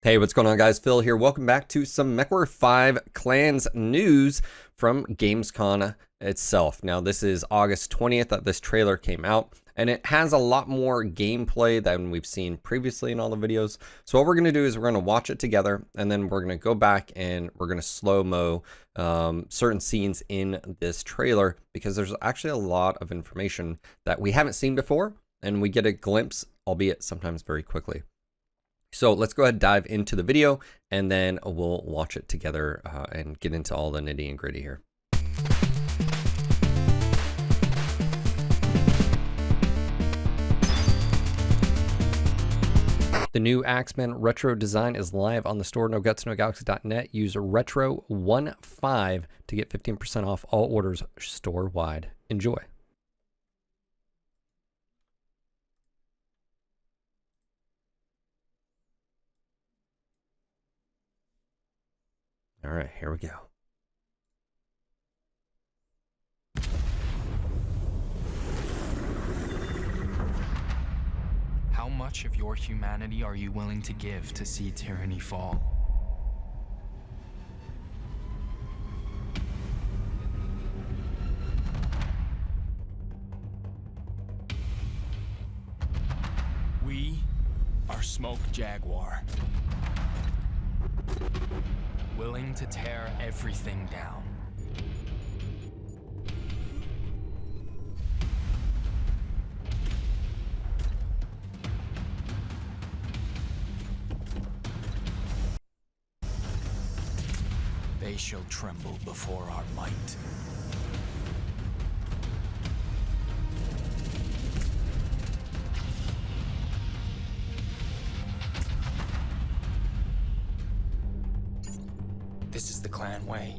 Hey, what's going on, guys? Phil here. Welcome back to some MechWarrior 5 Clans news from Gamescom itself. Now, this is August 20th that this trailer came out, and it has a lot more gameplay than we've seen previously in all the videos. So what we're going to do is we're going to watch it together, and then we're going to go back and we're going to slow-mo certain scenes in this trailer, because there's actually a lot of information that we haven't seen before, and we get a glimpse, albeit sometimes very quickly. So let's go ahead and dive into the video, and then we'll watch it together and get into all the nitty and gritty here. The new Axeman retro design is live on the store, nogutsnogalaxy.net. Use retro15 to get 15% off all orders store-wide. Enjoy. All right, here we go. How much of your humanity are you willing to give to see tyranny fall? We are Smoke Jaguar. Willing to tear everything down. They shall tremble before our might. This is the clan way.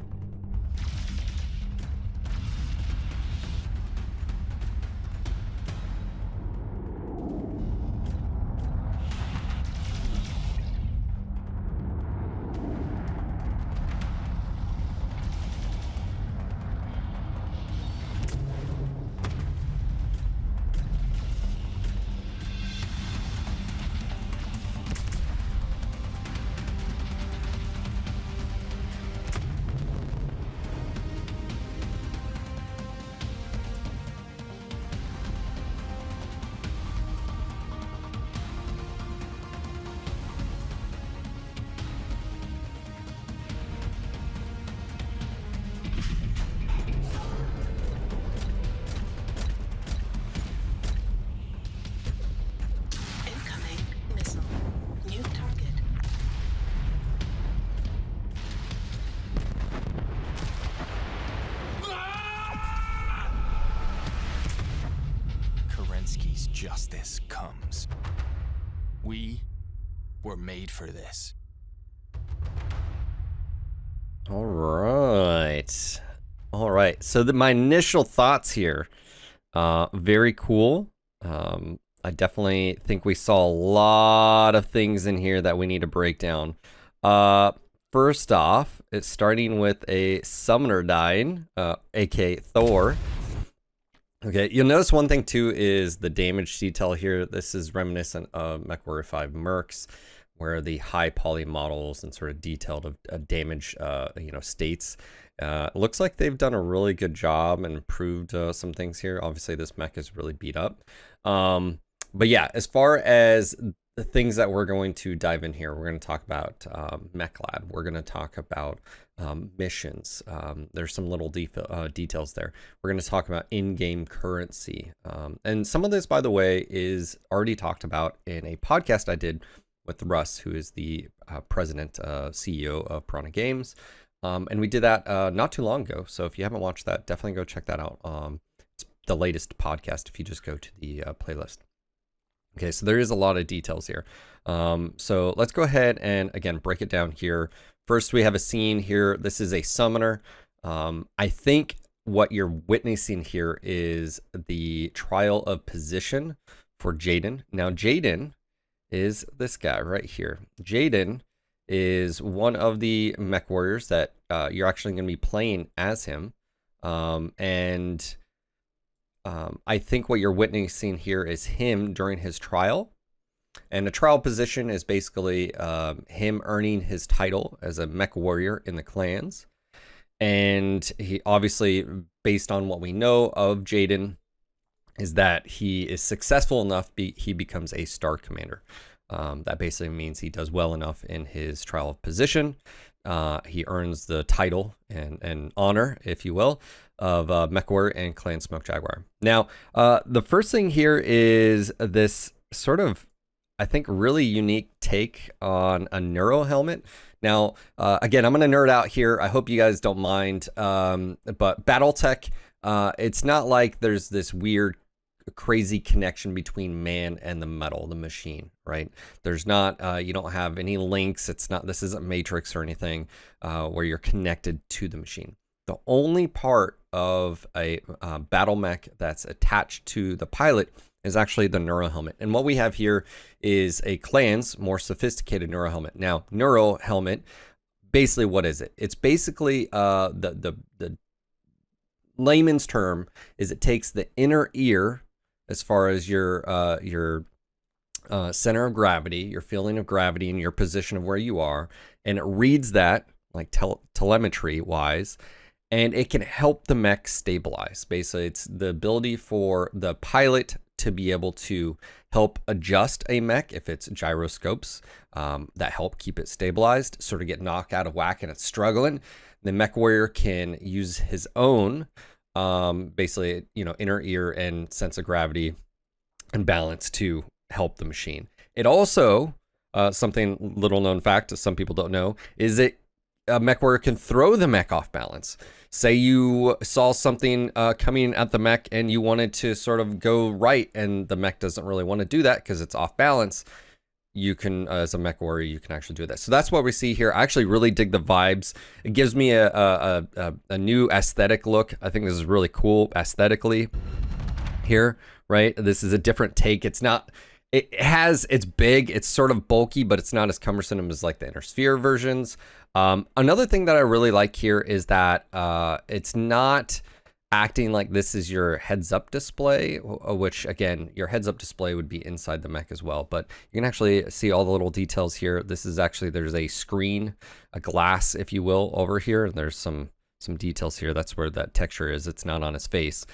Justice comes. We were made for this. All right. So my initial thoughts here, very cool. I definitely think we saw a lot of things in here that we need to break down. First off, it's starting with a summoner dying, aka Thor. Okay, you'll notice one thing too is the damage detail here. This is reminiscent of MechWarrior 5 Mercs, where the high poly models and sort of detailed damage, states. Looks like they've done a really good job and improved some things here. Obviously, this mech is really beat up. But yeah, as far as the things that we're going to dive in here, we're going to talk about Mechlab. We're going to talk about missions. There's some little details there. We're going to talk about in-game currency. And some of this, by the way, is already talked about in a podcast I did with Russ, who is the president, CEO of Piranha Games. And we did that not too long ago. So if you haven't watched that, definitely go check that out. It's the latest podcast if you just go to the playlist. Okay, so there is a lot of details here. So let's go ahead and, again, break it down here. First, we have a scene here. This is a summoner. I think what you're witnessing here is the trial of position for Jaden. Now, Jaden is this guy right here. Jaden is one of the mech warriors that you're actually going to be playing as him. I think what you're witnessing here is him during his trial. And a trial position is basically him earning his title as a mech warrior in the clans. And he obviously, based on what we know of Jaden, is that he is successful enough, he becomes a star commander. That basically means he does well enough in his trial of position. He earns the title and honor, if you will, of MechWarrior and Clan Smoke Jaguar. Now, the first thing here is this sort of, I think, really unique take on a neuro helmet. Now, again, I'm going to nerd out here. I hope you guys don't mind. But BattleTech, it's not like there's this weird, crazy connection between man and the metal, the machine, right? There's not, you don't have any links. It's not, this isn't Matrix or anything where you're connected to the machine. The only part of a battle mech that's attached to the pilot is actually the neuro helmet. And what we have here is a clan's more sophisticated neuro helmet. Now, neuro helmet, basically what is it? It's basically the layman's term is it takes the inner ear as far as your center of gravity, your feeling of gravity and your position of where you are, and it reads that like telemetry wise, and it can help the mech stabilize. Basically, it's the ability for the pilot to be able to help adjust a mech if it's gyroscopes that help keep it stabilized, sort of get knocked out of whack and it's struggling. The mech warrior can use his own basically, you know, inner ear and sense of gravity and balance to help the machine. It also, something little known fact some people don't know, is that a mech warrior can throw the mech off balance. Say you saw something coming at the mech and you wanted to sort of go right and the mech doesn't really want to do that because it's off balance. You can, as a mech warrior, you can actually do that. So that's what we see here. I actually really dig the vibes. It gives me a new aesthetic look. I think this is really cool aesthetically here, right? This is a different take. It's not, it's big, it's sort of bulky, but it's not as cumbersome as like the Inner Sphere versions. Another thing that I really like here is that it's not acting like this is your heads-up display, which again, your heads-up display would be inside the mech as well, but you can actually see all the little details here. This is actually, there's a screen, a glass, if you will, over here, and there's some details here. That's where that texture is. It's not on his face.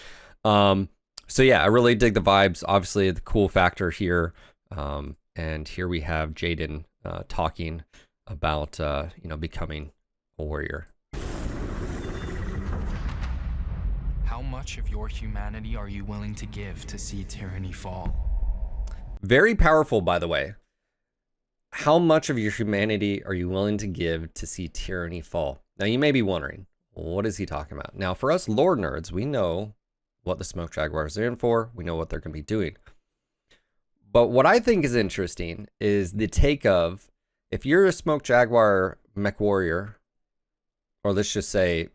So yeah, I really dig the vibes. Obviously, the cool factor here, and here we have Jaden talking about you know, becoming a warrior. How much of your humanity are you willing to give to see tyranny fall? Very powerful, by the way. How much of your humanity are you willing to give to see tyranny fall? Now, you may be wondering, what is he talking about? Now, for us lore nerds, we know what the Smoke Jaguars are in for. We know what they're going to be doing. But what I think is interesting is the take of, if you're a Smoke Jaguar mech warrior, or let's just say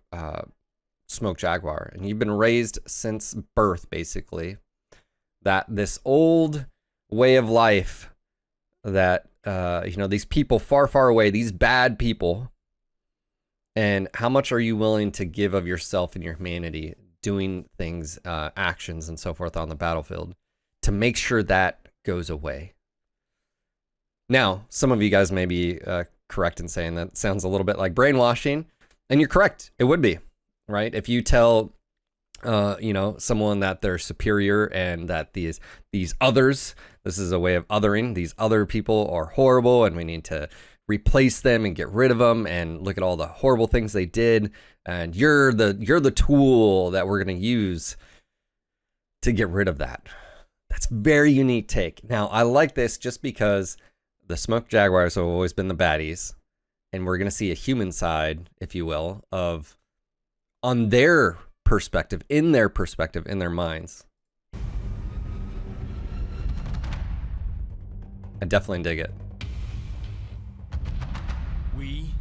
Smoke Jaguar, and you've been raised since birth, basically, that this old way of life that, you know, these people far, far away, these bad people, and how much are you willing to give of yourself and your humanity doing things, actions and so forth on the battlefield to make sure that goes away? Now, some of you guys may be correct in saying that sounds a little bit like brainwashing, and you're correct. It would be, right? If you tell, you know, someone that they're superior and that these others, this is a way of othering, these other people are horrible and we need to replace them and get rid of them and look at all the horrible things they did, and you're the tool that we're going to use to get rid of that. That's a very unique take. Now, I like this just because the Smoke Jaguars have always been the baddies, and we're going to see a human side, if you will, of on their perspective, in their minds. I definitely dig it. We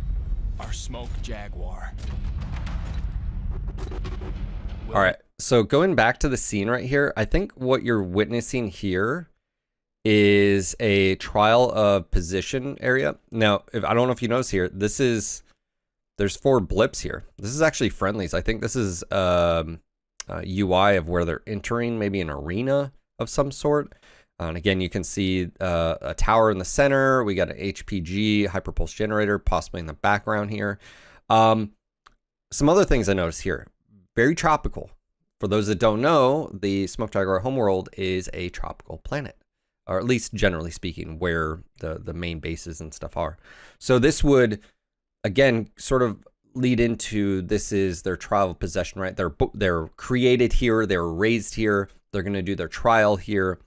are Smoke Jaguar. All right, so going back to the scene right here, I think what you're witnessing here is a trial of position area. Now, I don't know if you notice here, there's 4 blips here. This is actually friendlies. I think this is UI of where they're entering maybe an arena of some sort. And again, you can see a tower in the center. We got an HPG hyperpulse generator possibly in the background here. Some other things I noticed here, very tropical. For those that don't know, the Smoke Jaguar homeworld is a tropical planet, or at least generally speaking, where the main bases and stuff are. So this would, again, sort of lead into, this is their trial of possession, right? They're created here, they're raised here, they're going to do their trial here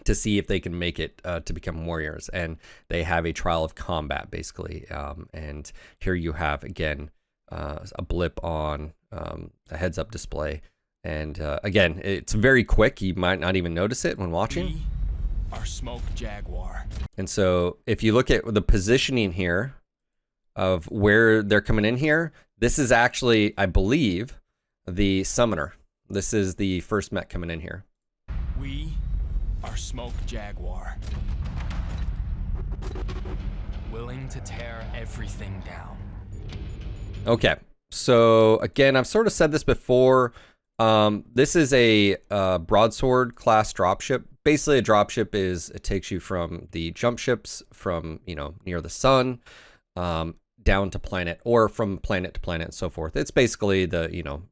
to see if they can make it to become warriors, and they have a trial of combat basically. And here you have again a blip on a heads-up display. And again, it's very quick. You might not even notice it when watching. We are Smoke Jaguar. And so if you look at the positioning here of where they're coming in here, this is actually, I believe, the summoner. This is the first mech coming in here. We are Smoke Jaguar. Willing to tear everything down. Okay, so again, I've sort of said this before. This is a broadsword class dropship. Basically, a dropship is, it takes you from the jump ships from, you know, near the sun, down to planet, or from planet to planet and so forth. It's basically the, you know,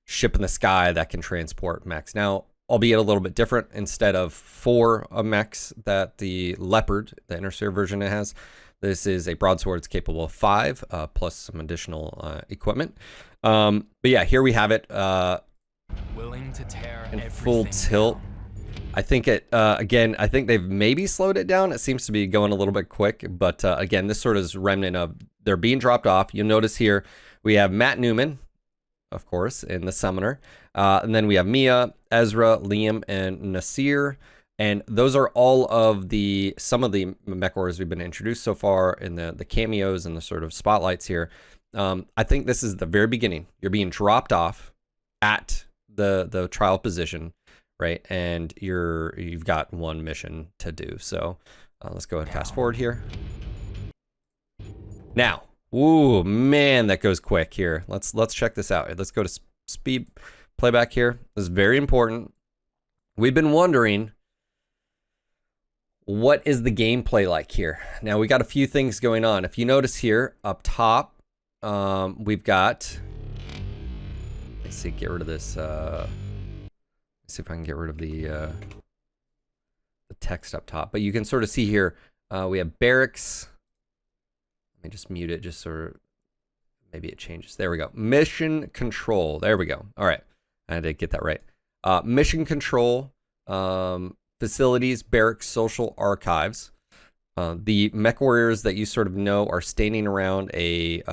ship in the sky that can transport mechs. Now, albeit a little bit different, instead of 4 mechs that the Leopard, the Intersphere version, has, this is a broadsword. It's capable of 5, plus some additional equipment. But yeah, here we have it Willing to tear in everything full tilt. down. I think it, again, I think they've maybe slowed it down. It seems to be going a little bit quick, but again, this sort of is remnant of, they're being dropped off. You'll notice here, we have Matt Newman, of course, in the Summoner. And then we have Mia, Ezra, Liam, and Nasir. And those are all of some of the MechWarriors we've been introduced so far in the cameos and the sort of spotlights here. I think this is the very beginning. You're being dropped off at the trial position, right? And you've got one mission to do. So let's go ahead and fast forward here. Now, ooh, man, that goes quick here. Let's check this out. Let's go to speed playback here. This is very important. We've been wondering, what is the gameplay like here? Now, we got a few things going on. If you notice here up top, we've got, let's see, get rid of this. Let's see if I can get rid of the text up top. But you can sort of see here, we have barracks. Let me just mute it, just sort of, maybe it changes. There we go. Mission control. There we go. All right. I had to get that right. Mission control, facilities, barracks, social archives. The mech warriors that you sort of know are standing around a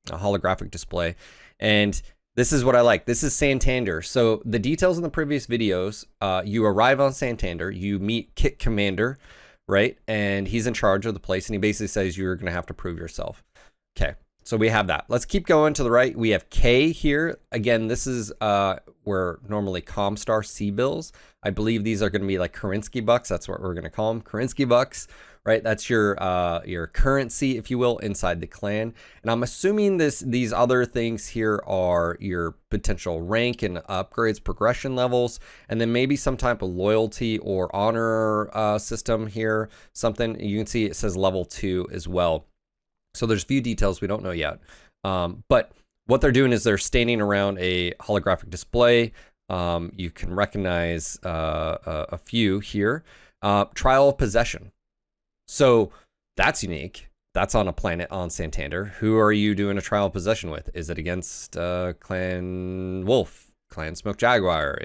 holographic display. And this is what I like. This is Santander. So the details in the previous videos, you arrive on Santander, you meet Kit Commander, right? And he's in charge of the place, and he basically says you're going to have to prove yourself. Okay, so we have that. Let's keep going to the right. We have K here. Again, this is where normally Comstar C-bills. I believe these are going to be like Kerensky bucks. That's what we're going to call them, Kerensky bucks, right? That's your currency, if you will, inside the clan. And I'm assuming these other things here are your potential rank and upgrades, progression levels, and then maybe some type of loyalty or honor system here. Something you can see it says level 2 as well. So there's a few details we don't know yet. But what they're doing is they're standing around a holographic display. You can recognize a few here. Trial of possession. So that's unique. That's on a planet on Santander. Who are you doing a trial of possession with? Is it against Clan Wolf, Clan Smoke Jaguar?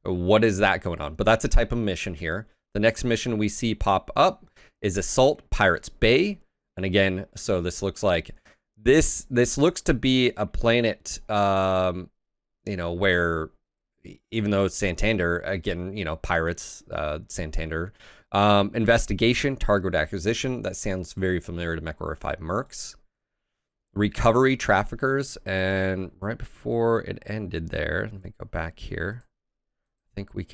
What is that going on? But that's a type of mission here. The next mission we see pop up is Assault Pirates Bay. And again, so this looks like this looks to be a planet, where even though it's Santander, again, pirates, Santander, investigation, target acquisition. That sounds very familiar to MechWarrior 5 Mercs. Recovery, traffickers, and right before it ended there, let me go back here. I think we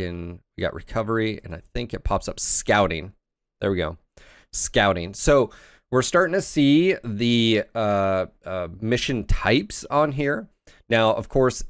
got recovery, and I think it pops up scouting. There we go, scouting. So we're starting to see the mission types on here. Now, of course,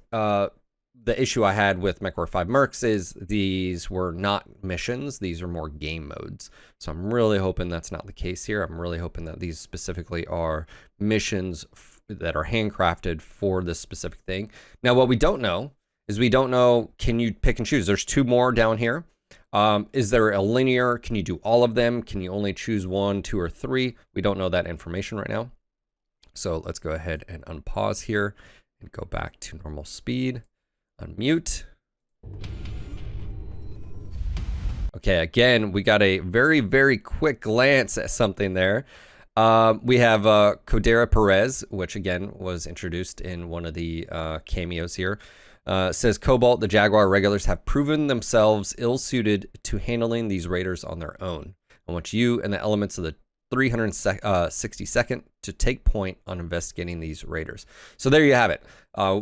the issue I had with MechWarrior 5 Mercs is these were not missions. These are more game modes. So I'm really hoping that's not the case here. I'm really hoping that these specifically are missions that are handcrafted for this specific thing. Now, what we don't know is we don't know, can you pick and choose? There's 2 more down here. Is there a linear? Can you do all of them? Can you only choose 1, 2, or 3? We don't know that information right now. So let's go ahead and unpause here and go back to normal speed. Unmute. Okay, again, we got a very, very quick glance at something there. We have Codera Perez, which again was introduced in one of the cameos here. Says Cobalt, the Jaguar regulars have proven themselves ill-suited to handling these raiders on their own. I want you and the elements of the 362nd to take point on investigating these raiders. So there you have it.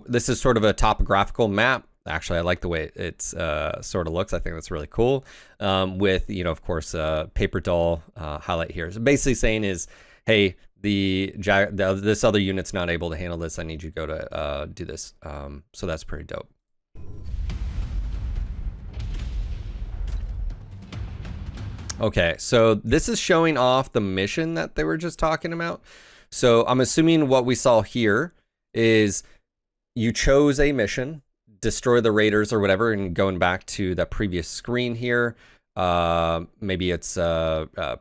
This is sort of a topographical map. Actually, I like the way it's sort of looks. I think that's really cool. With, you know, of course, paper doll highlight here. So basically saying is, hey, this other unit's not able to handle this. I need you to go to do this. So that's pretty dope. Okay, so this is showing off the mission that they were just talking about. So I'm assuming what we saw here is you chose a mission, destroy the raiders or whatever, and going back to the previous screen here, maybe it's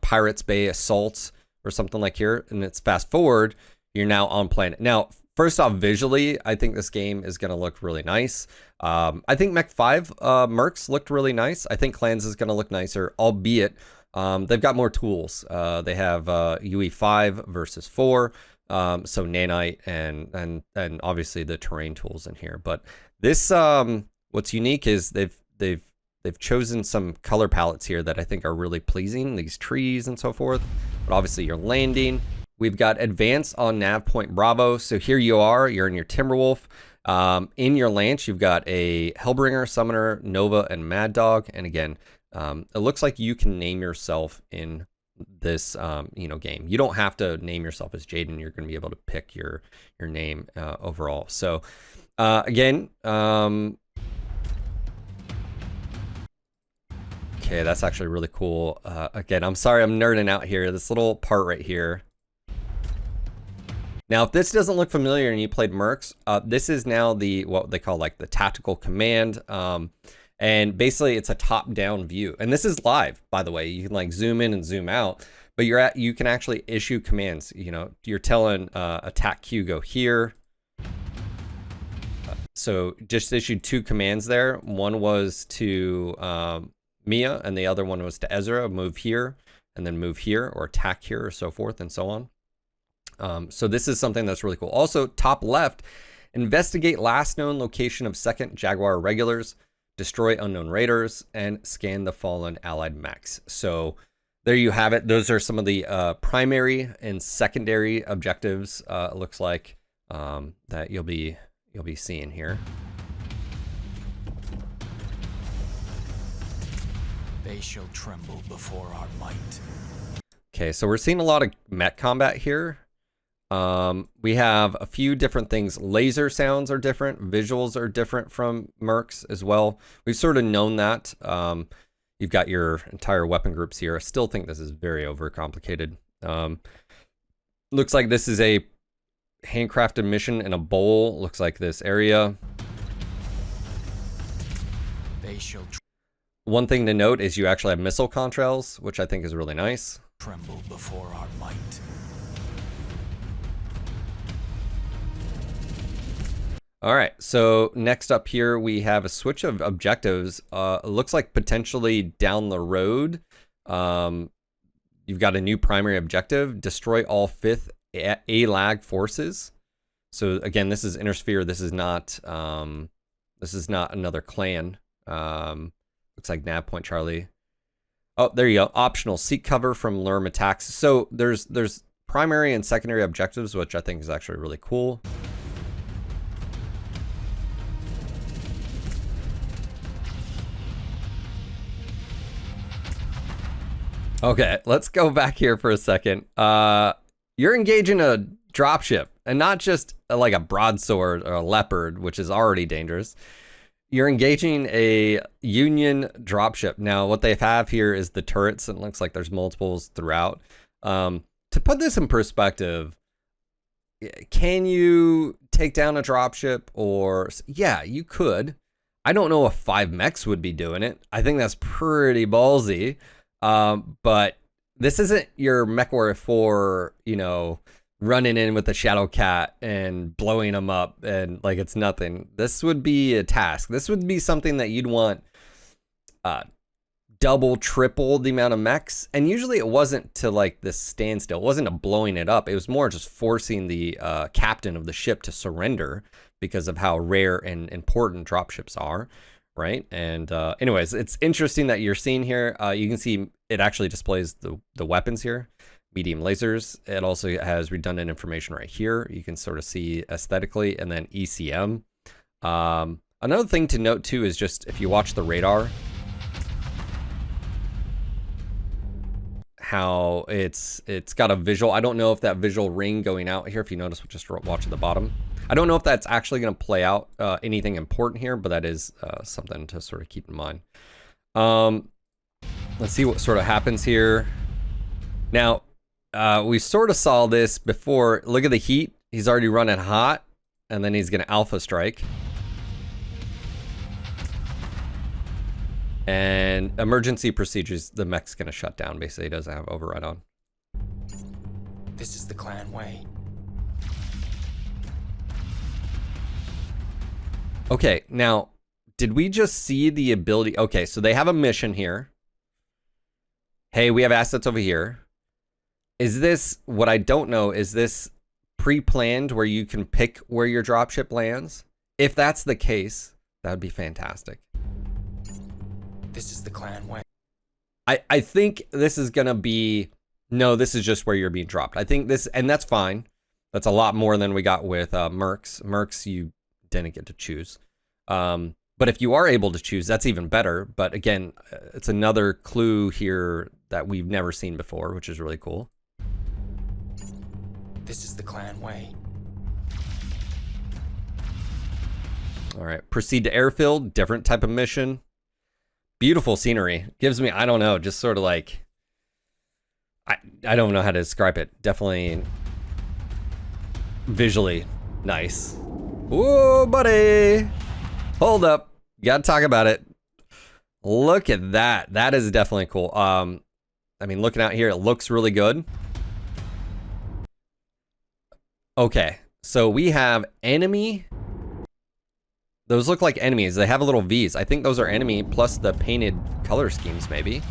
Pirates Bay Assault or something like here, and it's fast forward, you're now on planet. Now, first off, visually, I think this game is going to look really nice. I think Mech 5 Mercs looked really nice. I think Clans is going to look nicer, albeit they've got more tools. They have UE5 versus 4, so nanite and obviously the terrain tools in here. But this, what's unique is they've chosen some color palettes here that I think are really pleasing. These trees and so forth. But obviously you're landing. We've got advance on nav point Bravo. So here you are. You're in your Timberwolf. In your Lance, you've got a Hellbringer, Summoner, Nova, and Mad Dog. And again, it looks like you can name yourself in this game. You don't have to name yourself as Jaden. You're going to be able to pick your name overall. So again, okay, that's actually really cool. Again, I'm sorry I'm nerding out here. This little part right here. Now, if this doesn't look familiar and you played Mercs, this is now what they call like the tactical command. And basically it's a top-down view. And this is live, by the way. You can like zoom in and zoom out, but you can actually issue commands. You know, you're telling attack Q go here. So just issued 2 commands there. One was to Mia, and the other one was to Ezra, move here, and then move here, or attack here, or so forth and so on. So this is something that's really cool. Also, top left, investigate last known location of 2nd Jaguar regulars, destroy unknown raiders, and scan the fallen allied mechs. So there you have it. Those are some of the primary and secondary objectives. It looks like that you'll be seeing here. They shall tremble before our might. Okay, so we're seeing a lot of mech combat here. We have a few different things. Laser sounds are different. Visuals are different from Mercs as well. We've sort of known that. You've got your entire weapon groups here. I still think this is very overcomplicated. Looks like this is a handcrafted mission in a bowl. Looks like this area. They shall One thing to note is you actually have missile contrails, which I think is really nice. tremble before our might. All right, so next up here, we have a switch of objectives. It looks like potentially down the road, you've got a new primary objective, destroy all 5th A-lag forces. So again, this is Intersphere. This is not another clan. Looks like Nav Point Charlie. Oh, there you go. Optional, seek cover from Lurm attacks. So there's primary and secondary objectives, which I think is actually really cool. Okay, let's go back here for a second. You're engaging a dropship, and not just like a broadsword or a leopard, which is already dangerous. You're engaging a Union dropship. Now, what they have here is the turrets, and it looks like there's multiples throughout. To put this in perspective, can you take down a dropship? Or yeah, you could. I don't know if 5 mechs would be doing it. I think that's pretty ballsy. But this isn't your MechWarrior 4, you know, running in with the Shadow Cat and blowing them up and like it's nothing. This would be a task. This would be something that you'd want double, triple the amount of mechs. And usually it wasn't to like this standstill. It wasn't a blowing it up. It was more just forcing the captain of the ship to surrender because of how rare and important dropships are, right? And anyways, it's interesting that you're seeing here. You can see it actually displays the weapons here. Medium lasers. It also has redundant information right here. You can sort of see aesthetically, and then ECM. Another thing to note too is just if you watch the radar, how it's got a visual. I don't know if that visual ring going out here, if you notice, just watch at the bottom. I don't know if that's actually going to play out anything important here, but that is something to sort of keep in mind. Let's see what sort of happens here. Now, we sort of saw this before. Look at the heat. He's already running hot, and then he's going to alpha strike. And emergency procedures, the mech's going to shut down. Basically, he doesn't have override on. This is the clan way. Okay, now, did we just see the ability? Okay, so they have a mission here. Hey, we have assets over here. Is this, what I don't know, is this pre-planned where you can pick where your dropship lands? If that's the case, that would be fantastic. This is the clan way. I think this is going to be, no, this is just where you're being dropped. I think this, and that's fine. That's a lot more than we got with Mercs. Mercs, you didn't get to choose. But if you are able to choose, that's even better. But again, it's another clue here that we've never seen before, which is really cool. This is the clan way. All right, proceed to airfield, different type of mission. Beautiful scenery. Gives me, I don't know, just sort of like, I don't know how to describe it. Definitely visually nice. Whoa, buddy. Hold up. Gotta talk about it. Look at that. That is definitely cool. I mean, looking out here, it looks really good. Okay, so we have enemy. Those look like enemies. They have a little V's. I think those are enemy plus the painted color schemes, maybe.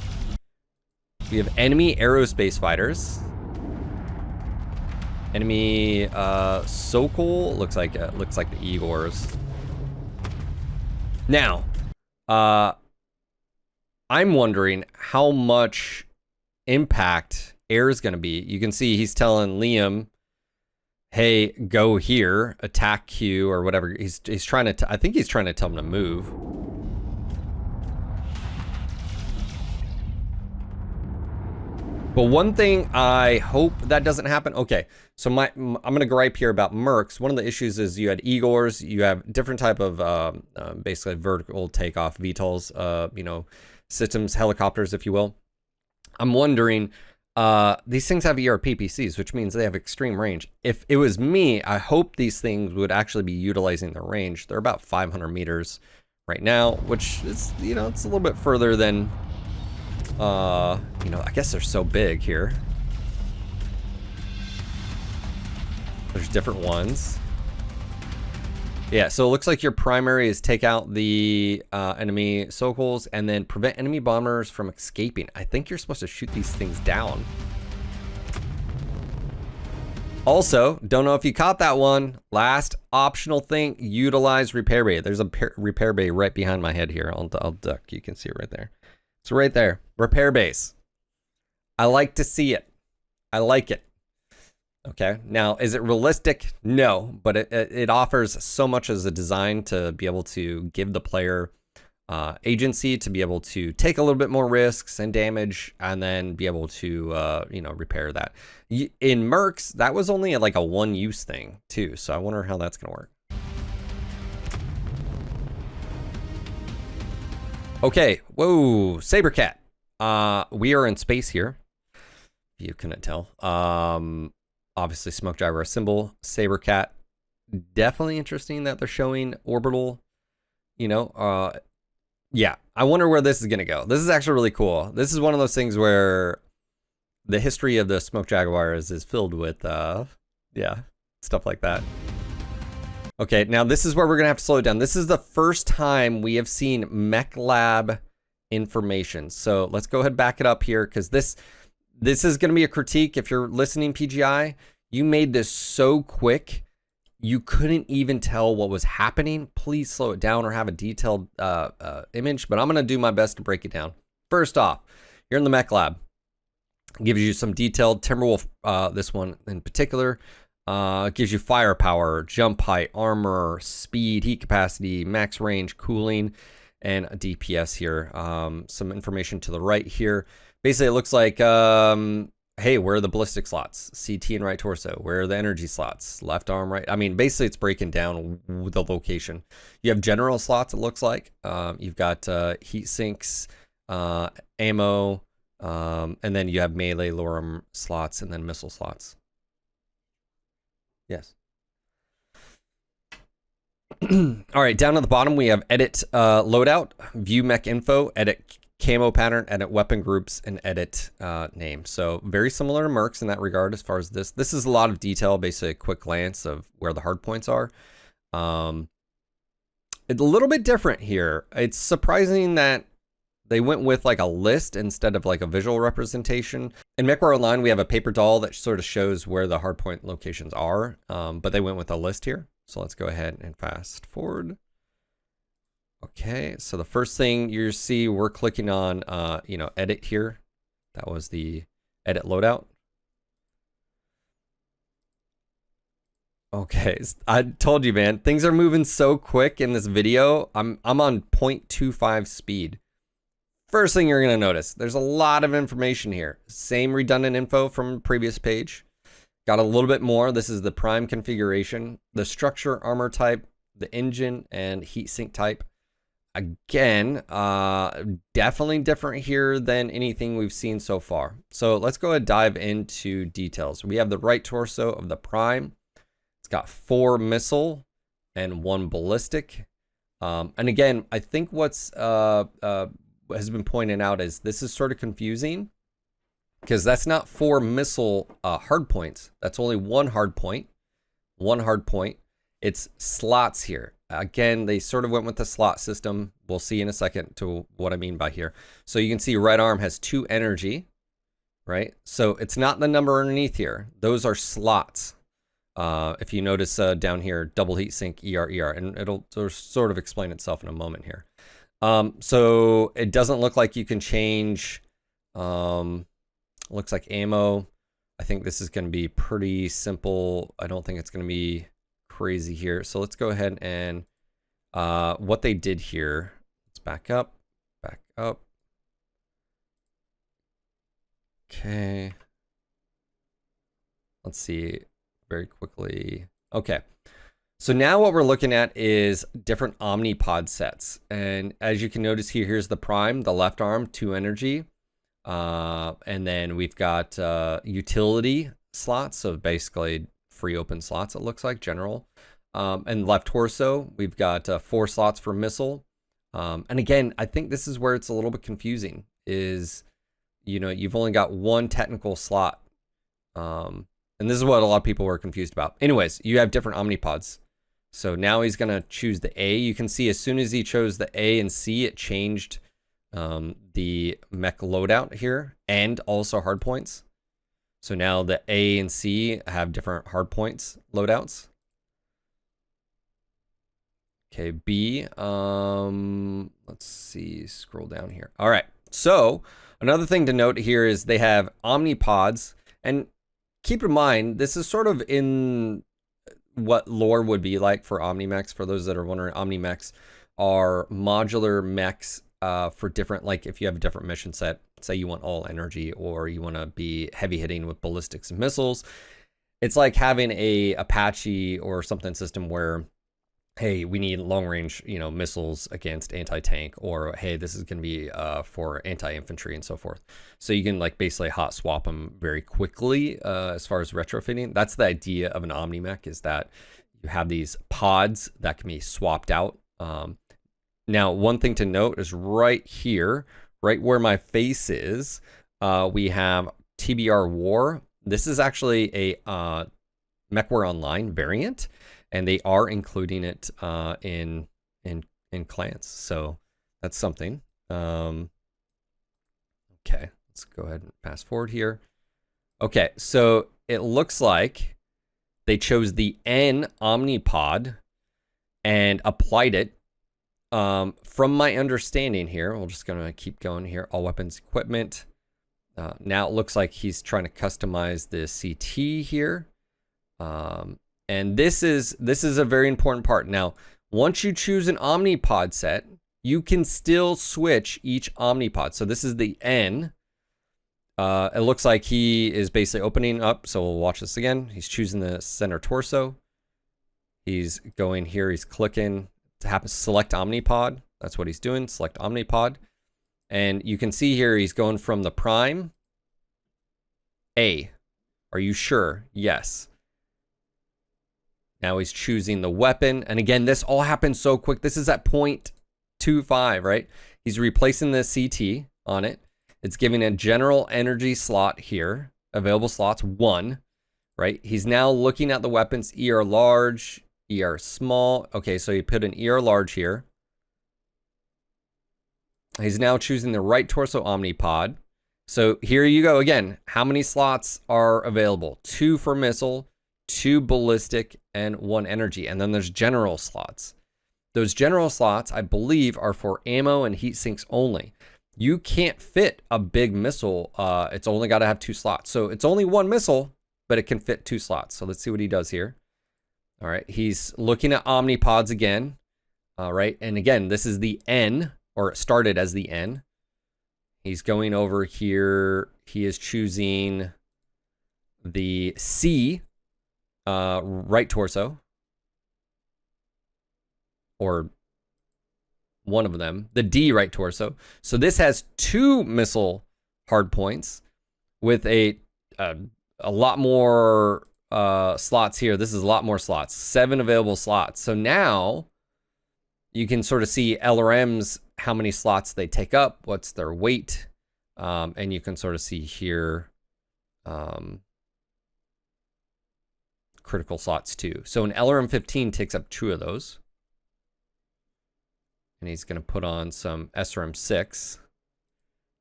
We have enemy aerospace fighters. Enemy Sokol looks like the Igors. Now, I'm wondering how much impact air is going to be. You can see he's telling Liam, hey, go here, attack Q or whatever. He's trying to, I think he's trying to tell him to move. But one thing I hope that doesn't happen. Okay, so I'm going to gripe here about Mercs. One of the issues is you had Igors, you have different type of basically vertical takeoff VTOLs, you know, systems, helicopters, if you will. I'm wondering, these things have ERPPCs, which means they have extreme range. If it was me, I hope these things would actually be utilizing their range. They're about 500 meters right now, which is, you know, it's a little bit further than, you know, I guess they're so big here. There's different ones. Yeah, so it looks like your primary is take out the enemy Sokols and then prevent enemy bombers from escaping. I think you're supposed to shoot these things down. Also, don't know if you caught that one. Last optional thing, utilize repair bay. There's a repair bay right behind my head here. I'll duck. You can see it right there. It's right there. Repair base. I like to see it. I like it. Okay, now is it realistic? No, but it offers so much as a design to be able to give the player agency to be able to take a little bit more risks and damage and then be able to, you know, repair that. In Mercs, that was only like a one-use thing too, so I wonder how that's going to work. Okay, whoa, Sabercat. We are in space here. You couldn't tell. Obviously, smoke gyro symbol, Sabercat. Definitely interesting that they're showing orbital. Yeah, I wonder where this is gonna go. This is actually really cool. This is one of those things where the history of the smoke jaguars is filled with, yeah, stuff like that. Okay, now this is where we're gonna have to slow it down. This is the first time we have seen Mechlab information. So let's go ahead and back it up here, because this is gonna be a critique. If you're listening, PGI, you made this so quick, you couldn't even tell what was happening. Please slow it down or have a detailed image, but I'm gonna do my best to break it down. First off, you're in the Mechlab. Gives you some detailed Timberwolf, this one in particular. Gives you firepower, jump height, armor, speed, heat capacity, max range, cooling, and a DPS here. Some information to the right here. Basically, it looks like, hey, where are the ballistic slots? CT and right torso. Where are the energy slots? Left arm, right. I mean, basically, it's breaking down the location. You have general slots, it looks like. You've got heat sinks, ammo, and then you have melee, lorem slots, and then missile slots. Yes. All right, down at the bottom, we have edit loadout, view mech info, edit camo pattern, edit weapon groups, and edit name. So very similar to Mercs in that regard as far as this. This is a lot of detail, basically a quick glance of where the hard points are. It's a little bit different here. It's surprising that they went with like a list instead of like a visual representation. In MechWarrior Online, we have a paper doll that sort of shows where the hardpoint locations are, but they went with a list here. So let's go ahead and fast forward. Okay, so the first thing you see, we're clicking on, edit here. That was the edit loadout. Okay, I told you, man, things are moving so quick in this video. I'm on 0.25 speed. First thing you're going to notice, there's a lot of information here. Same redundant info from the previous page. Got a little bit more. This is the prime configuration, the structure, armor type, the engine, and heat sink type. Again, definitely different here than anything we've seen so far. So let's go ahead and dive into details. We have the right torso of the prime. It's got 4 missile and 1 ballistic. And again, I think what's has been pointed out is this is sort of confusing because that's not 4 missile hard points. That's only 1 hard point. 1 hard point. It's slots here. Again, they sort of went with the slot system. We'll see in a second to what I mean by here. So you can see right arm has 2 energy, right? So it's not the number underneath here. Those are slots. If you notice down here, double heat sink, ER, and it'll sort of explain itself in a moment here. So it doesn't look like you can change, looks like ammo. I think this is going to be pretty simple. I don't think it's going to be crazy here. So let's go ahead and, what they did here, let's back up. Okay. Let's see very quickly. Okay. So now what we're looking at is different omnipod sets. And as you can notice here, here's the prime, the left arm, 2 energy. And then we've got utility slots. So basically free open slots, it looks like, general. And left torso, we've got 4 slots for missile. And again, I think this is where it's a little bit confusing is, you've only got 1 technical slot. And this is what a lot of people were confused about. Anyways, you have different omnipods. So now he's going to choose the A. You can see as soon as he chose the A and C, it changed the mech loadout here and also hard points. So now the A and C have different hard points loadouts. Okay, B. Let's see, scroll down here. All right. So another thing to note here is they have omnipods, and keep in mind, this is sort of in what lore would be like for Omnimechs. For those that are wondering, Omnimechs are modular mechs for different, like if you have a different mission set, say you want all energy or you want to be heavy hitting with ballistics and missiles. It's like having a Apache or something system where hey, we need long range, missiles against anti-tank, or hey, this is going to be for anti-infantry and so forth. So you can like basically hot swap them very quickly as far as retrofitting. That's the idea of an OmniMech, is that you have these pods that can be swapped out. Now, one thing to note is right here, right where my face is, we have TBR War. This is actually a MechWarrior Online variant, and they are including it in clans. So that's something. Okay, let's go ahead and fast forward here. Okay, so it looks like they chose the N Omnipod and applied it. From my understanding here, we're just gonna keep going here. All weapons equipment. Now it looks like he's trying to customize the CT here. And this is a very important part. Now, once you choose an Omnipod set, you can still switch each Omnipod. So this is the N. It looks like he is basically opening up. So we'll watch this again. He's choosing the center torso. He's going here. He's clicking to have select Omnipod. That's what he's doing. Select Omnipod. And you can see here he's going from the prime. A. Are you sure? Yes. Now he's choosing the weapon. And again, this all happens so quick. This is at 0.25, right? He's replacing the CT on it. It's giving a general energy slot here. Available slots, 1, right? He's now looking at the weapons, ER large, ER small. Okay, so you put an ER large here. He's now choosing the right torso Omnipod. So here you go again. How many slots are available? 2 for missile, 2 ballistic, and 1 energy. And then there's general slots. Those general slots, I believe, are for ammo and heat sinks only. You can't fit a big missile. It's only got to have 2 slots. So it's only 1 missile, but it can fit 2 slots. So let's see what he does here. All right, he's looking at Omnipods again. All right, and again, this is the N, or it started as the N. He's going over here. He is choosing the C, right torso, or one of them, the D right torso. So this has 2 missile hard points with a lot more slots here. This is a lot more slots, 7 available slots. So now you can sort of see LRMs, how many slots they take up, what's their weight, and you can sort of see here critical slots too. So an LRM 15 takes up 2 of those. And he's going to put on some SRM 6,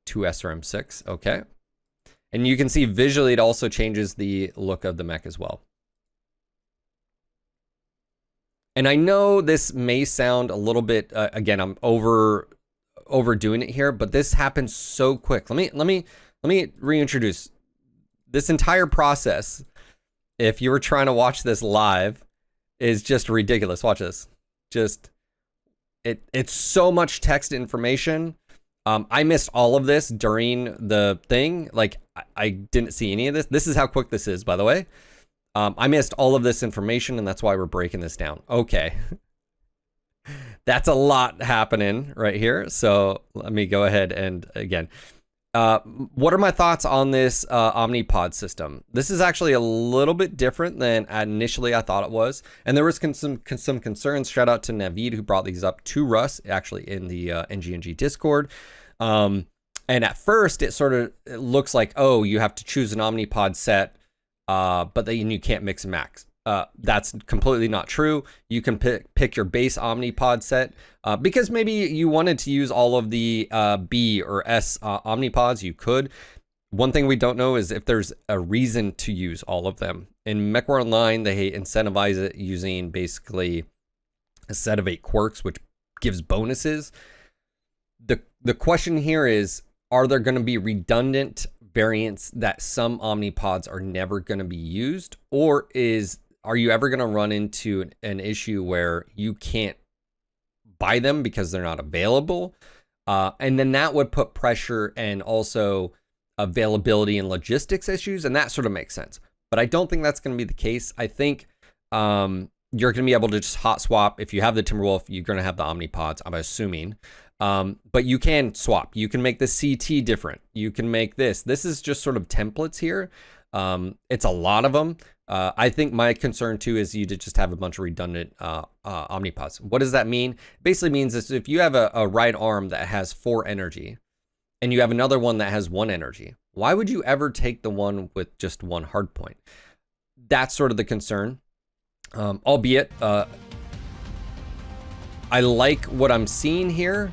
2 SRM 6, okay. And you can see visually it also changes the look of the mech as well. And I know this may sound a little bit, again, I'm overdoing it here, but this happens so quick. Let me reintroduce this entire process. If you were trying to watch this live, is just ridiculous. Watch this. Just it's so much text information. I missed all of this during the thing. Like I didn't see any of this. This is how quick this is, by the way. I missed all of this information, and that's why we're breaking this down. Okay. That's a lot happening right here. So let me go ahead and again, what are my thoughts on this Omnipod system? This is actually a little bit different than initially I thought it was. And there was some concerns. Shout out to Naveed who brought these up to Russ, actually in the NGNG Discord. And at first it it looks like, oh, you have to choose an Omnipod set, but then you can't mix and match. That's completely not true. You can pick your base Omnipod set because maybe you wanted to use all of the B or S Omnipods, you could. One thing we don't know is if there's a reason to use all of them. In MechWarrior Online, they incentivize it using basically a set of 8 quirks, which gives bonuses. The question here is, are there going to be redundant variants that some Omnipods are never going to be used? Or are you ever going to run into an issue where you can't buy them because they're not available? And then that would put pressure and also availability and logistics issues, and that sort of makes sense. But I don't think that's going to be the case. I think you're going to be able to just hot swap. If you have the Timberwolf, you're going to have the Omnipods, I'm assuming. But you can swap. You can make the CT different. You can make this. This is just sort of templates here. It's a lot of them. I think my concern too is you to just have a bunch of redundant Omnipods. What does that mean? It basically means is if you have a right arm that has 4 energy and you have another one that has 1 energy, why would you ever take the one with just 1 hard point? That's sort of the concern. Albeit, I like what I'm seeing here.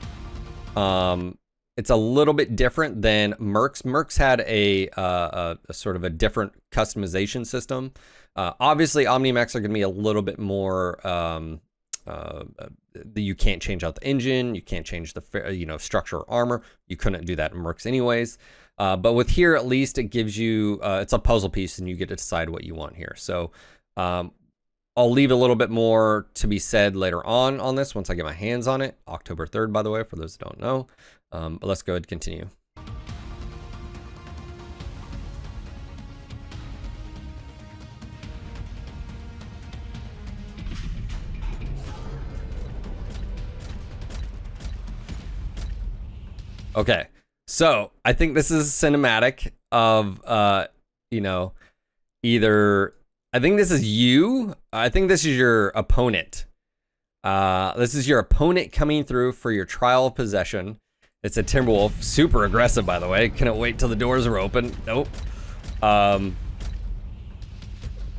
It's a little bit different than Mercs. Mercs had a sort of a different customization system. Obviously, Omnimex are going to be a little bit more. You can't change out the engine. You can't change the structure or armor. You couldn't do that in Mercs anyways. But with here, at least it gives you. It's a puzzle piece, and you get to decide what you want here. So. I'll leave a little bit more to be said later on this once I get my hands on it. October 3rd, by the way, for those that don't know. But let's go ahead and continue. Okay, so I think this is cinematic of, either... I think this is you. I think this is your opponent. This is your opponent coming through for your trial of possession. It's a Timberwolf. Super aggressive, by the way. Couldn't wait till the doors are open. Nope. And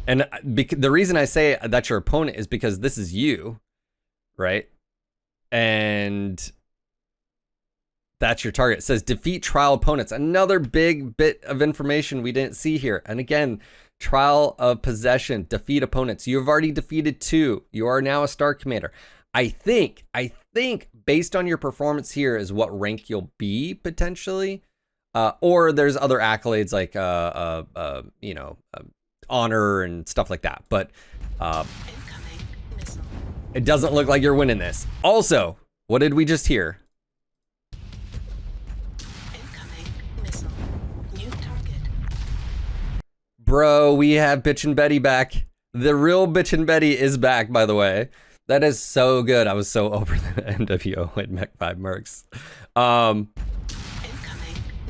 the reason I say that's your opponent is because this is you, right? And that's your target. It says defeat trial opponents. Another big bit of information we didn't see here. And again, trial of possession, defeat opponents. You have already defeated 2. You are now a star commander. I think based on your performance here is what rank you'll be potentially. Or there's other accolades like honor and stuff like that. But it doesn't look like you're winning this. Also, what did we just hear? Bro, we have Bitchin' Betty back. The real Bitchin' Betty is back, by the way. That is so good. I was so over the MWO and Mech 5 Mercs. Incoming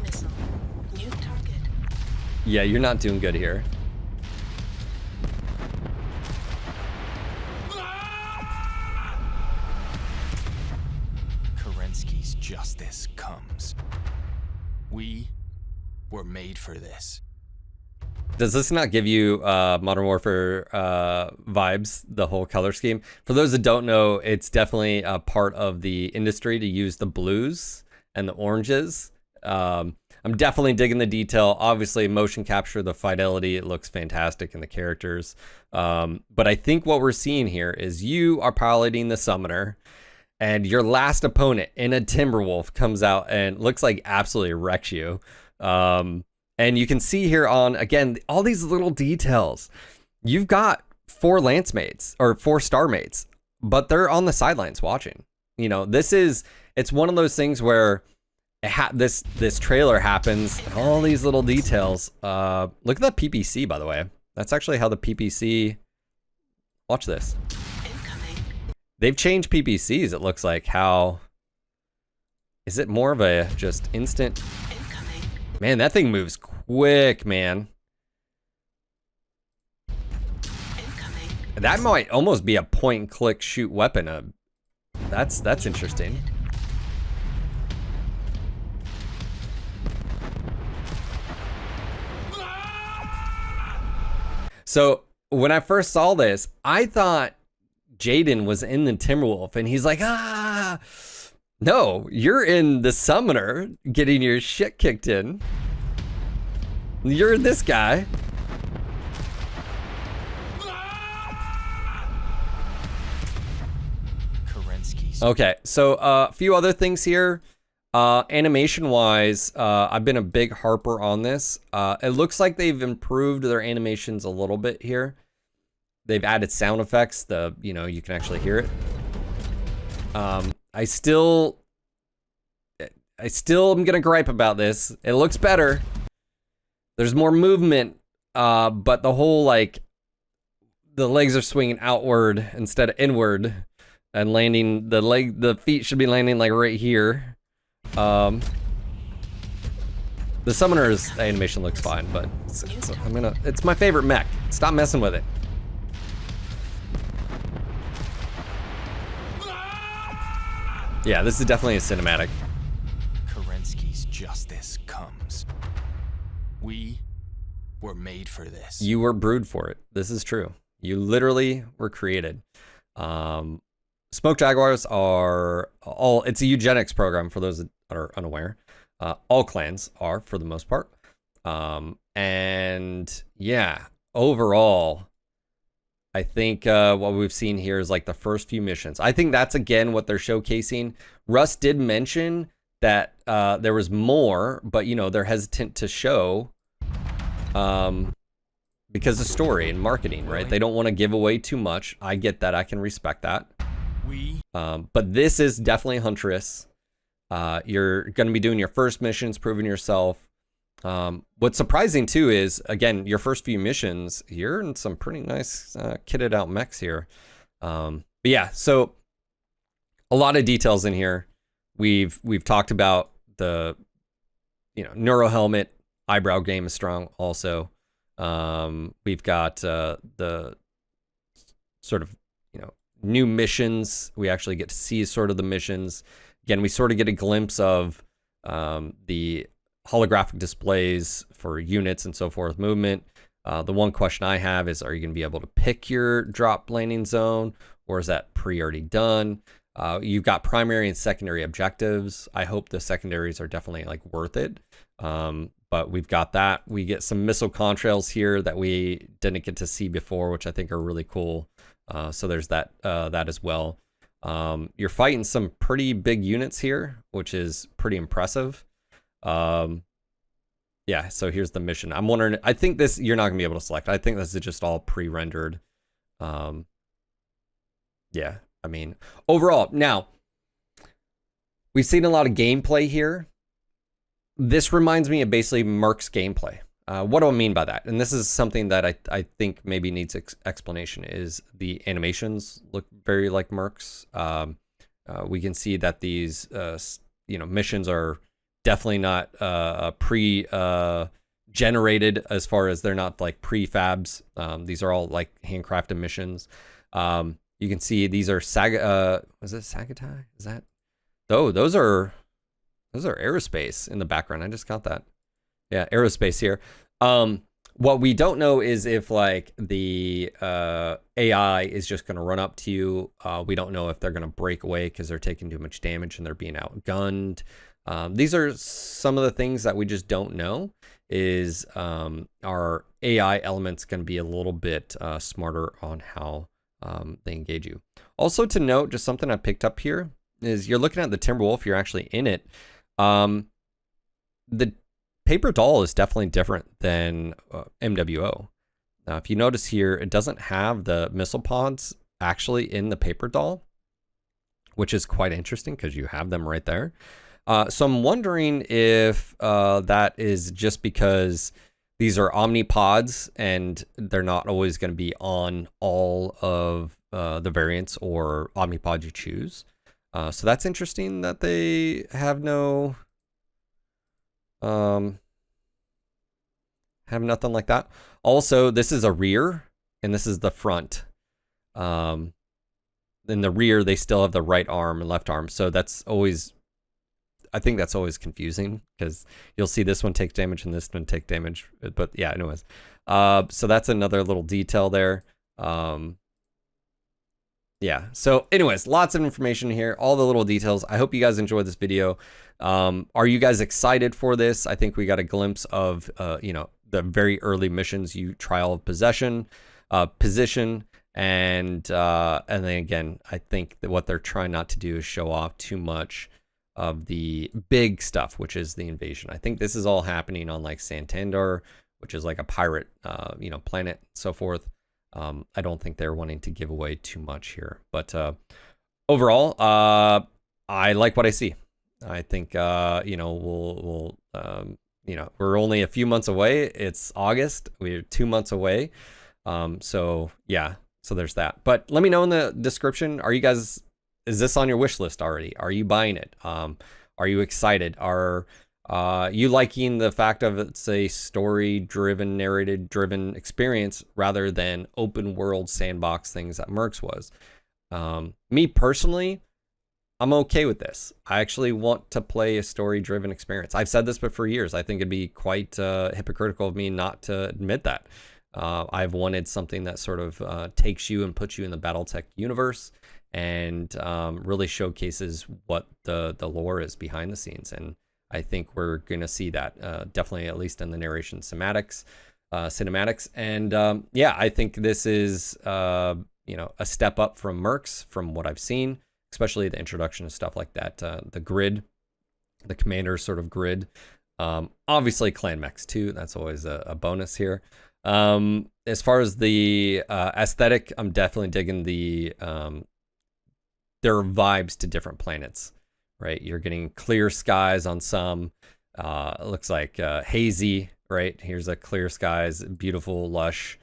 missile. New target. Yeah, you're not doing good here. Kerensky's justice comes. We were made for this. Does this not give you Modern Warfare vibes, the whole color scheme? For those that don't know, it's definitely a part of the industry to use the blues and the oranges. I'm definitely digging the detail. Obviously, motion capture, the fidelity, it looks fantastic in the characters. But I think what we're seeing here is you are piloting the Summoner, and your last opponent in a Timberwolf comes out and looks like absolutely wrecks you. And you can see here on, again, all these little details. You've got 4 lance mates or 4 star mates, but they're on the sidelines watching. It's one of those things where this trailer happens and all these little details. Look at that PPC, by the way. That's actually how the PPC, watch this. Incoming. They've changed PPCs, it looks like. How, is it more of a just instant? Man, that thing moves quick, man. Incoming. That might almost be a point and click shoot weapon. That's interesting. So when I first saw this, I thought Jaden was in the Timberwolf, and he's like, no, you're in the Summoner getting your shit kicked in. You're this guy. Kerensky's. Okay, so a few other things here. Animation wise, I've been a big harper on this. It looks like they've improved their animations a little bit here. They've added sound effects. You can actually hear it. I still am gonna gripe about this. It looks better. There's more movement, but the whole the legs are swinging outward instead of inward, and landing the feet should be landing like right here. The summoner's animation looks fine, but it's my favorite mech. Stop messing with it. Yeah, this is definitely a cinematic. Kerensky's justice comes. We were made for this. You were brewed for it. This is true. You literally were created. Smoke Jaguars are all, it's a eugenics program for those that are unaware. All clans are for the most part. And yeah, overall, I think what we've seen here is like the first few missions. I think that's again what they're showcasing. Russ did mention that there was more, but you know, they're hesitant to show because of story and marketing, right? They don't want to give away too much. I get that. I can respect that. But this is definitely Huntress. You're going to be doing your first missions, proving yourself. What's surprising too is, again, your first few missions, you're in some pretty nice kitted out mechs here. But yeah, so a lot of details in here. We've talked about the, you know, neuro helmet, eyebrow game is strong also. We've got the sort of, you know, new missions. We actually get to see sort of the missions. Again, we sort of get a glimpse of the holographic displays for units and so forth, movement. The one question I have is, are you going to be able to pick your drop landing zone, or is that already done? You've got primary and secondary objectives. I hope the secondaries are definitely like worth it. But we've got that. We get some missile contrails here that we didn't get to see before, which I think are really cool. So there's that as well. You're fighting some pretty big units here, which is pretty impressive. Yeah, so here's the mission. I'm wondering, I think this, you're not gonna be able to select. I think this is just all pre-rendered. Yeah, I mean, overall, now, we've seen a lot of gameplay here. This reminds me of basically Merc's gameplay. What do I mean by that? And this is something that I think maybe needs explanation, is the animations look very like Merc's. We can see that these, you know, missions are definitely not pre-generated, as far as they're not like prefabs. These are all like handcrafted missions. You can see these are was it Sagatai? Is that? Oh, those are aerospace in the background. I just got that. Yeah, aerospace here. What we don't know is if like the AI is just going to run up to you. We don't know if they're going to break away because they're taking too much damage and they're being outgunned. These are some of the things that we just don't know. Is our AI elements going to be a little bit smarter on how they engage you. Also to note, just something I picked up here, is you're looking at the Timberwolf, you're actually in it. The paper doll is definitely different than MWO. Now, if you notice here, it doesn't have the missile pods actually in the paper doll, which is quite interesting because you have them right there. So I'm wondering if that is just because these are omnipods and they're not always going to be on all of the variants or omnipod you choose. So that's interesting that they have have nothing like that. Also, this is a rear and this is the front. In the rear, they still have the right arm and left arm. So that's always, I think that's always confusing, because you'll see this one take damage and this one take damage. But yeah, anyways. So that's another little detail there. Yeah, so anyways, lots of information here, all the little details. I hope you guys enjoyed this video. Are you guys excited for this? I think we got a glimpse of, you know, the very early missions, you trial of possession, position, and then again, I think that what they're trying not to do is show off too much of the big stuff, which is the invasion. I think this is all happening on like Santander, which is like a pirate, you know, planet, and so forth. I don't think they're wanting to give away too much here, but overall, I like what I see. I think you know, we'll you know, we're only a few months away. It's August. We're 2 months away. So yeah, So there's that. But let me know in the description, is this on your wish list already? Are you buying it? Are you excited? Are you liking the fact of it's a story-driven, narrated-driven experience rather than open-world sandbox things that Mercs was? Me personally, I'm okay with this. I actually want to play a story-driven experience. I've said this but for years. I think it'd be quite hypocritical of me not to admit that. I've wanted something that sort of takes you and puts you in the BattleTech universe and really showcases what the lore is behind the scenes. And I think we're going to see that definitely, at least in the narration cinematics. And yeah, I think this is a step up from Mercs from what I've seen, especially the introduction of stuff like that. The grid, the commander sort of grid. Obviously Clan Mechs too. That's always a bonus here. As far as the aesthetic, I'm definitely digging their vibes to different planets, right? You're getting clear skies on some, it looks like hazy, right? Here's a clear skies, beautiful, lush,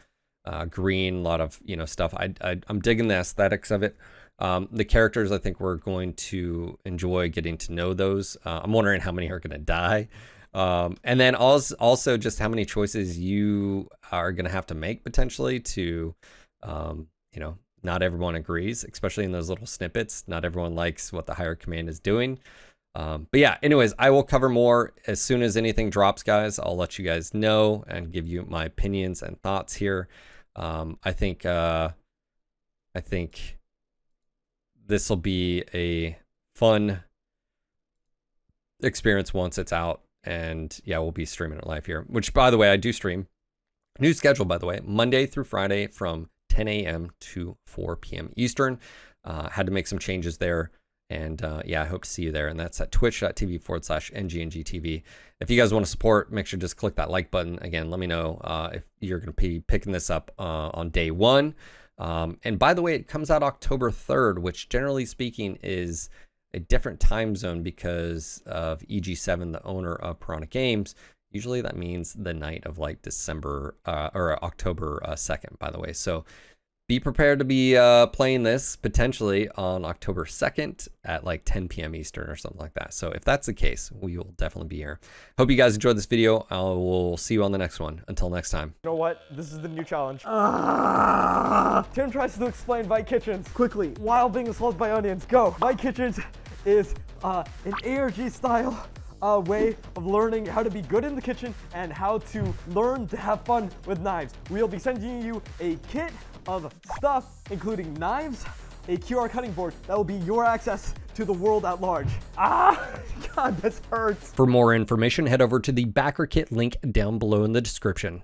green, a lot of, stuff. I'm digging the aesthetics of it. The characters, I think we're going to enjoy getting to know those. I'm wondering how many are going to die. And then also just how many choices you are going to have to make potentially to, not everyone agrees, especially in those little snippets. Not everyone likes what the higher command is doing. But yeah, anyways, I will cover more as soon as anything drops, guys. I'll let you guys know and give you my opinions and thoughts here. I think this will be a fun experience once it's out. And yeah, we'll be streaming it live here, which, by the way, I do stream. New schedule, by the way, Monday through Friday from 10 a.m. to 4 p.m. Eastern. Had to make some changes there. And yeah, I hope to see you there. And that's at twitch.tv/NGNGTV. If you guys want to support, make sure to just click that like button. Again, let me know if you're going to be picking this up on day one. And by the way, it comes out October 3rd, which generally speaking is a different time zone because of EG7, the owner of Piranha Games. Usually that means the night of like December or October 2nd, by the way. So be prepared to be playing this potentially on October 2nd at like 10 p.m. Eastern or something like that. So if that's the case, we will definitely be here. Hope you guys enjoyed this video. I will see you on the next one. Until next time. You know what? This is the new challenge. Tim tries to explain Vite Kitchens quickly while being assaulted by onions. Go! Vite Kitchens is an ARG style way of learning how to be good in the kitchen and how to learn to have fun with knives. We'll be sending you a kit of stuff, including knives, a QR cutting board that will be your access to the world at large. God, this hurts. For more information, head over to the backer kit link down below in the description.